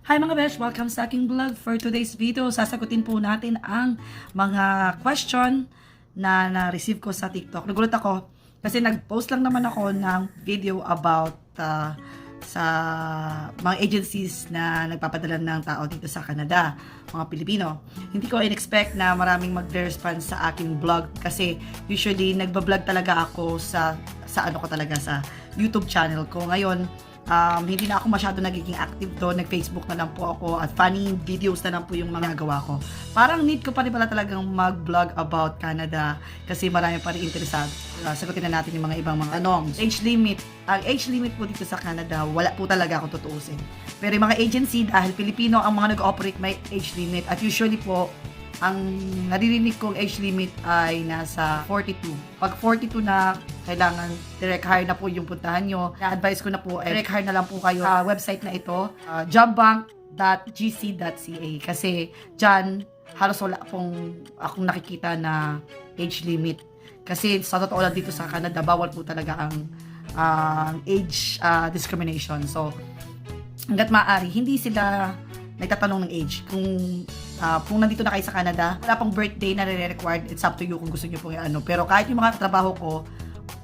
Hi mga besh! Welcome sa aking vlog. For today's video, sasagutin po natin ang mga question na na-receive ko sa TikTok. Nagulat ako kasi nag-post lang naman ako ng video about sa mga agencies na nagpapadala ng tao dito sa Canada, mga Pilipino. Hindi ko in-expect na maraming mag-respond sa aking vlog kasi usually nagbablog talaga ako sa sa YouTube channel ko. Ngayon, hindi na ako masyado nagiging active doon. Nag-Facebook na lang po ako at funny videos na lang po yung mga gawa ko. Parang need ko pa rin pala talagang mag-vlog about Canada kasi marami pa rin interesado. Sagutin na natin yung mga ibang mga tanong. Age limit. Ang age limit po dito sa Canada, wala po talaga akong tutuusin. Pero yung mga agency, dahil Pilipino ang mga nag-operate, may age limit. At usually po, ang naririnig kong age limit ay nasa 42. Pag 42 na, kailangan direct hire na po yung puntahan nyo. Na-advise ko na po, direct hire na lang po kayo sa website na ito, jobbank.gc.ca. Kasi dyan, halos wala pong akong nakikita na age limit. Kasi sa totoo lang dito sa Canada, bawal po talaga ang age discrimination. So, hanggat maaari, hindi sila nagtatanong ng age. Kung nandito na kayo sa Canada, wala pang birthday na re-required. It's up to you kung gusto nyo po yung ano. Pero kahit yung mga trabaho ko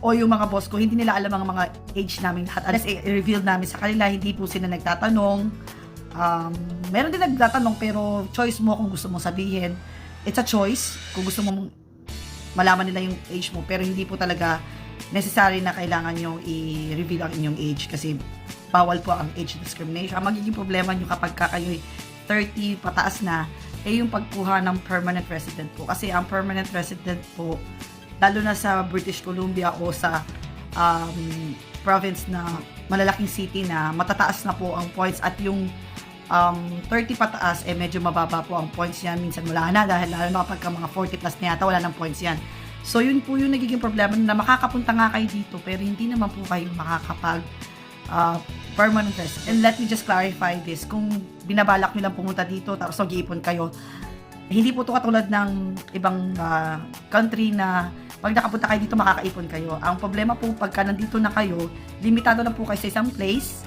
o yung mga boss ko, hindi nila alam ang mga age namin lahat. Unless i-reveal namin sa kanila, hindi po sila nagtatanong. Meron din nagtatanong pero choice mo kung gusto mong sabihin. It's a choice kung gusto mong malaman nila yung age mo. Pero hindi po talaga necessary na kailangan nyo i-reveal ang inyong age kasi bawal po ang age discrimination. Ang magiging problema nyo kapag kayo 30 pataas na, yung pagkuha ng permanent resident po. Kasi ang permanent resident po, lalo na sa British Columbia o sa province na malalaking city na matataas na po ang points at yung 30 pataas, medyo mababa po ang points yan. Minsan wala na dahil lalo na kapag mga 40 plus na yata, wala ng points yan. So yun po yung nagiging problema na makakapunta nga kayo dito pero hindi naman po kayo makakapag permanent resident. And let me just clarify this. Kung binabalak nyo lang pumunta dito tapos mag-iipon kayo, hindi po ito katulad ng ibang country na pag nakapunta kayo dito makakaipon kayo. Ang problema po pagka nandito na kayo, limitado na po kayo sa isang place.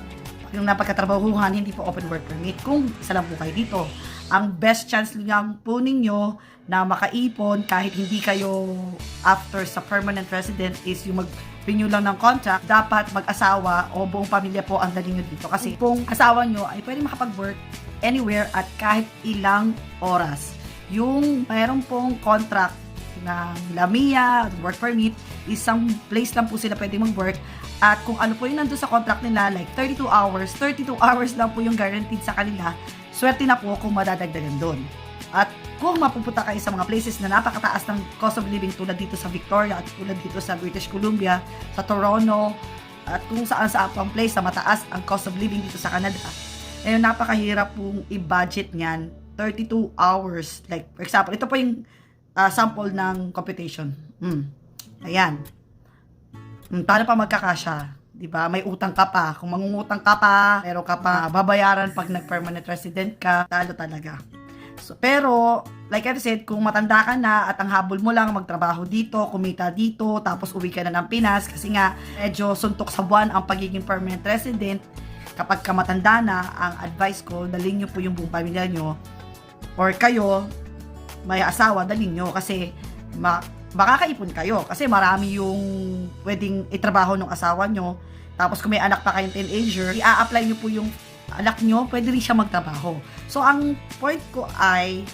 Yung napagkatrabahuhan, hindi po open work permit. Kung isa lang po kayo dito, ang best chance lang po ninyo na makaipon kahit hindi kayo after sa permanent resident is yung mag-renew lang ng contract. Dapat mag-asawa o buong pamilya po ang dali nyo dito. Kasi kung asawa nyo ay pwede makapag-work anywhere at kahit ilang oras. Yung mayroon pong contract ng LAMIA, work permit, isang place lang po sila pwede mag-work. At kung ano po yung nandun sa contract nila, like 32 hours lang po yung guaranteed sa kanila, swerte na po kung madadagdagan doon. At kung mapupunta kayo sa mga places na napakataas ng cost of living tulad dito sa Victoria at tulad dito sa British Columbia, sa Toronto, at kung saan sa pang place na mataas ang cost of living dito sa Canada, ngayon napakahirap pong i-budget niyan 32 hours. Like, for example, ito po yung sample ng computation. Ayan. Paano pa magkakasya? Diba? May utang ka pa. Kung mangungutang ka pa, meron ka pa babayaran pag nag-permanent resident ka, talo talaga. So, pero, like I said, kung matanda ka na at ang habol mo lang magtrabaho dito, kumita dito, tapos uwi ka na ng Pinas, kasi nga, medyo suntok sa buwan ang pagiging permanent resident, kapag ka matanda na, ang advice ko, dalhin nyo po yung buong pamilya nyo, or kayo, may asawa, dalhin nyo, kasi, makakaipon kayo kasi marami yung pwedeng itrabaho ng asawa nyo. Tapos kung may anak pa kayong teenager, i-a-apply nyo po yung anak nyo, pwede rin siya magtrabaho. So ang point ko ay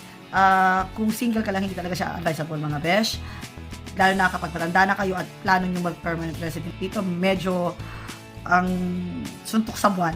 kung single ka lang, hindi talaga siya advisable mga besh. Lalo na kapag matanda na kayo at plano nyo mag-permanent resident dito, medyo ang suntok sa buwan.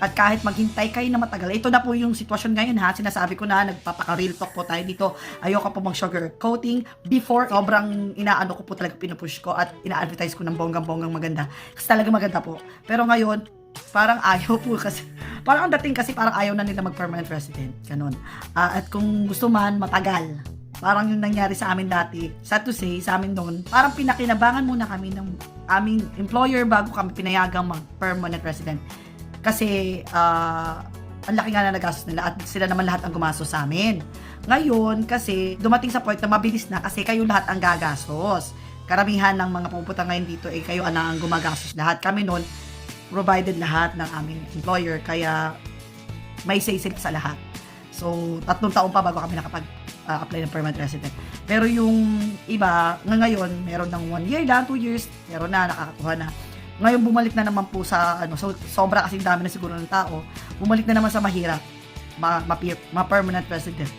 At kahit maghintay kayo na matagal, ito na po yung sitwasyon ngayon ha. Sinasabi ko na, nagpapaka-real talk po tayo dito. Ayoko po mag-sugar coating. Before, sobrang inaano ko po talaga, pinupush ko at ina-advertise ko ng bonggang-bonggang maganda. Kasi talaga maganda po. Pero ngayon, parang ayaw po kasi. Parang ang dating kasi parang ayaw na nila mag-permanent resident. Ganun. At kung gusto man, matagal. Parang yung nangyari sa amin dati. Sad to say, sa amin noon, parang pinakinabangan muna kami ng aming employer bago kami pinayagang mag-permanent resident. Kasi ang laki nga na nagastos nila at sila naman lahat ang gumastos sa amin. Ngayon, kasi dumating sa point na mabilis na kasi kayo lahat ang gagastos. Karamihan ng mga pupunta ngayon dito ay kayo ang gumagastos lahat. Kami noon, provided lahat ng aming employer. Kaya may say sila sa lahat. So, 3 taon pa bago kami nakapag-apply ng permanent resident. Pero yung iba, ngayon, meron ng 1 year lang, 2 years, meron na, nakakakuha na. Ngayon, bumalik na naman po sa, so, sobra kasing dami na siguro ng tao, bumalik na naman sa mahirap, ma-permanent resident.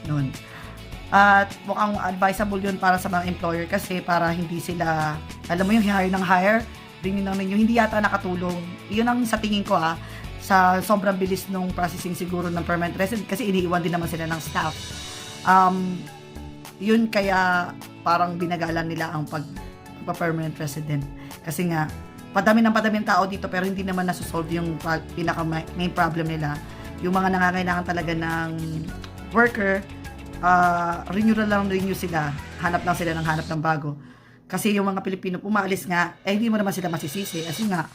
Noon. At mukhang advisable yun para sa mga employer kasi para hindi sila, alam mo yung hire ng hire, ringin lang ninyo, hindi yata nakatulong. Yun ang sa tingin ko sa sobrang bilis nung processing siguro ng permanent resident kasi iniiwan din naman sila ng staff. Yun kaya parang binagalan nila ang pagpa-permanent resident. Kasi nga, padami ng tao dito pero hindi naman nasusolve yung pinaka main problem nila. Yung mga nangangailangan talaga ng worker, renew sila. Hanap lang sila ng hanap ng bago. Kasi yung mga Pilipino umaalis nga, hindi mo naman sila masisisi. Kasi nga,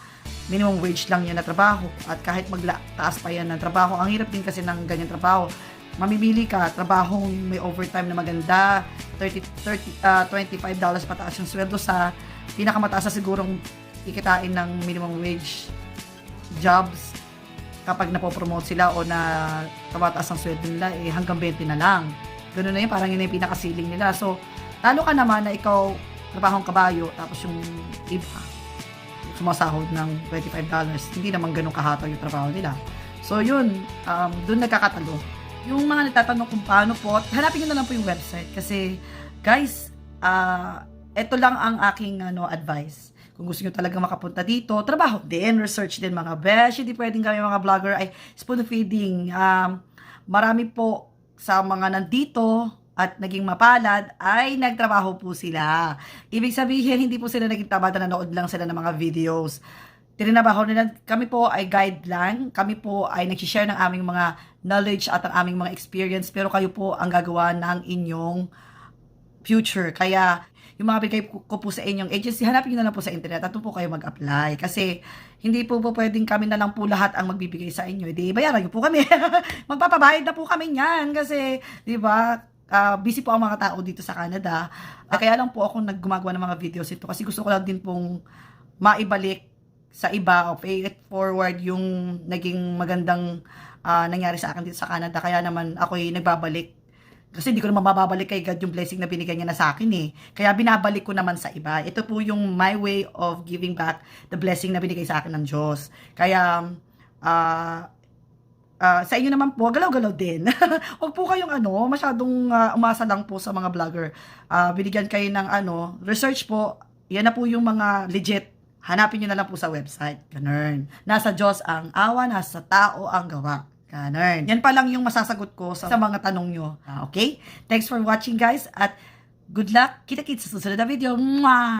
minimum wage lang yan na trabaho. At kahit magtaas pa yan ng trabaho, ang hirap din kasi ng ganyan trabaho. Mamimili ka, trabahong may overtime na maganda, $25 pataas yung sweldo sa pinakamataas na sigurong ikitain ng minimum wage jobs kapag napopromote sila o na tumataas ang sweldo nila, hanggang 20 na lang. Ganun na yun, parang yun yung pinakasiling nila. So, talo ka naman na ikaw trabahong kabayo, tapos yung iba sumasahod ng $25. Hindi naman ganun kahataw yung trabaho nila. So, yun, dun nagkakatalo. Yung mga nagtatanong kung paano po, hanapin nyo na lang po yung website. Kasi, guys, ito lang ang aking advice. Kung gusto nyo talaga makapunta dito, trabaho din, research din mga besh. Hindi pwedeng kami mga vlogger ay spoon feeding. Marami po sa mga nandito at naging mapalad ay nagtrabaho po sila. Ibig sabihin, hindi po sila naging tamad na nanood lang sila ng mga videos. Tininabaho nila, kami po ay guide lang. Kami po ay nag-share ng aming mga knowledge at ang aming mga experience. Pero kayo po ang gagawa ng inyong future. Kaya, yung mga bigay ko po sa inyong agency, hanapin nyo na lang po sa internet at po kayo mag-apply. Kasi, hindi po pwedeng kami na lang po lahat ang magbibigay sa inyo. Di, bayaran nyo po kami. Magpapabayad na po kami yan. Kasi, di ba, busy po ang mga tao dito sa Canada. Kaya lang po ako naggumagawa ng mga videos ito. Kasi gusto ko lang din pong maibalik sa iba o pay it forward yung naging magandang nangyari sa akin dito sa Canada. Kaya naman ako'y nagbabalik. Kasi hindi ko naman mababalik kay God yung blessing na binigay niya na sa akin eh. Kaya binabalik ko naman sa iba. Ito po yung my way of giving back the blessing na binigay sa akin ng Diyos. Kaya, sa inyo naman po, galaw-galaw din. Huwag po kayong masyadong umasa lang po sa mga vlogger. Binigyan kayo ng research po. Yan na po yung mga legit. Hanapin nyo na lang po sa website. Ganun. Nasa Diyos ang awa, nasa tao ang gawa. Ganun. Yan pa lang yung masasagot ko sa mga tanong nyo. Okay? Thanks for watching guys at good luck. Kita-kits sa susunod na video. Mwah!